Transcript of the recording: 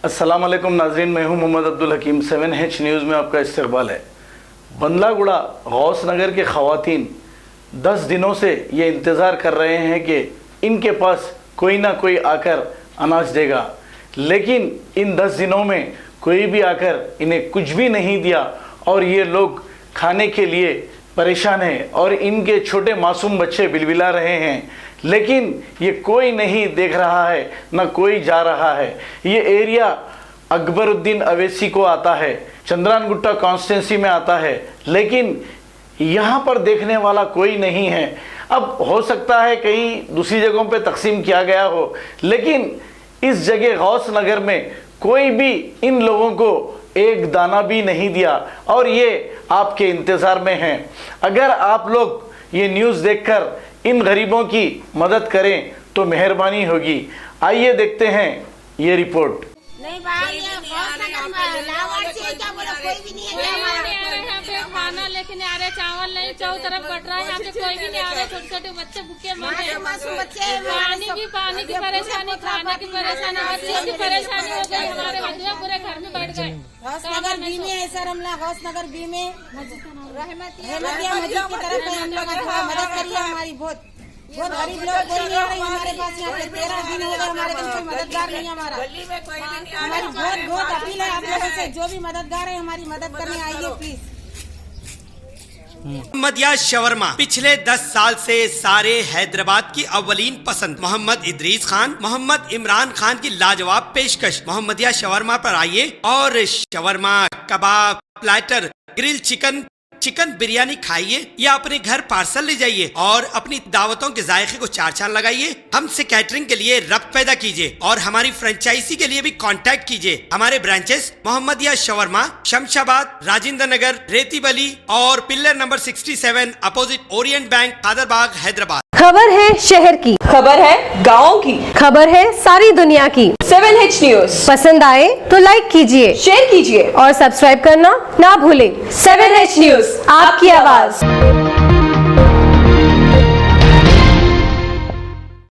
अस्सलाम वालेकुम नाजरीन, मैं हूं मोहम्मद अब्दुल हकीम। 7H न्यूज़ में आपका इस्तकबाल है। बंदलागुड़ा गौस नगर के ख़वातीन 10 दिनों से ये इंतज़ार कर रहे हैं कि इनके पास कोई ना कोई आकर अनाज देगा, लेकिन इन 10 दिनों में कोई भी आकर इन्हें कुछ भी नहीं दिया और ये लोग खाने के लिए परेशान हैं और इनके छोटे मासूम बच्चे बिलबिला रहे हैं, लेकिन ये कोई नहीं देख रहा है, ना कोई जा रहा है। ये एरिया अकबरुद्दीन अवैसी को आता है, चंद्रानगुट्टा कॉन्स्टिट्यूंसी में आता है, लेकिन यहाँ पर देखने वाला कोई नहीं है। अब हो सकता है कहीं दूसरी जगहों पे तकसीम किया गया हो, लेकिन इस जगह गौस नगर में कोई भी इन लोगों को एक दाना भी नहीं दिया और ये आपके इंतज़ार में हैं। अगर आप लोग ये न्यूज़ देखकर इन गरीबों की मदद करें तो मेहरबानी होगी। आइए देखते हैं ये रिपोर्ट। नहीं भाई, ये गौस नगर में लावार्सी है, क्या बोला, कोई भी नहीं है हमारा। यहाँ पे खाना लेके नहीं आ रहे, चावल नहीं, चारों तरफ बट रहा है, यहाँ पे कोई भी नहीं आ रहे। छोटे छोटे बच्चे भूखे मर रहे, मासूम बच्चे, पानी की परेशानी, खाने की परेशानी, हर चीज की परेशानी हो गई। हमारे बच्चे पूरे घर में बैठ गए। गौस नगर बी में है सर, हमला गौस नगर बी में रहमतिया मस्जिद की तरफ है। हम लोग थोड़ा मदद करिए, हमारी बहुत गरीब लोग, कोई नहीं आ रही हमारे पास। यहाँ पे 13 दिन हो गए, हमारे पास कोई मददगार नहीं है। हमारी बहुत अपील है आप लोगों से, जो भी मददगार है हमारी मदद करने आइए प्लीज। मोहम्मदिया शवरमा पिछले 10 साल से सारे हैदराबाद की अव्वलीन पसंद मोहम्मद इदरीस खान, मोहम्मद इमरान खान की लाजवाब पेशकश। मोहम्मदिया शवरमा पर आइए और शवरमा, कबाब, प्लेटर, ग्रिल चिकन बिरयानी खाइए या अपने घर पार्सल ले जाइए और अपनी दावतों के जायके को चार चांद लगाइए। हमसे कैटरिंग के लिए रब्त पैदा कीजिए और हमारी फ्रेंचाइजी के लिए भी कांटेक्ट कीजिए। हमारे ब्रांचेस मोहम्मदिया शवरमा, शमशाबाद, राजेंद्र नगर, रेती बली और pillar number 67 opposite Orient bank, Kadarbagh, Hyderabad. खबर है शहर की, खबर है गाँव की, खबर है सारी दुनिया की। 7H न्यूज़ पसंद आए तो लाइक कीजिए, शेयर कीजिए और सब्सक्राइब करना ना भूलें। 7H न्यूज़, आपकी आवाज।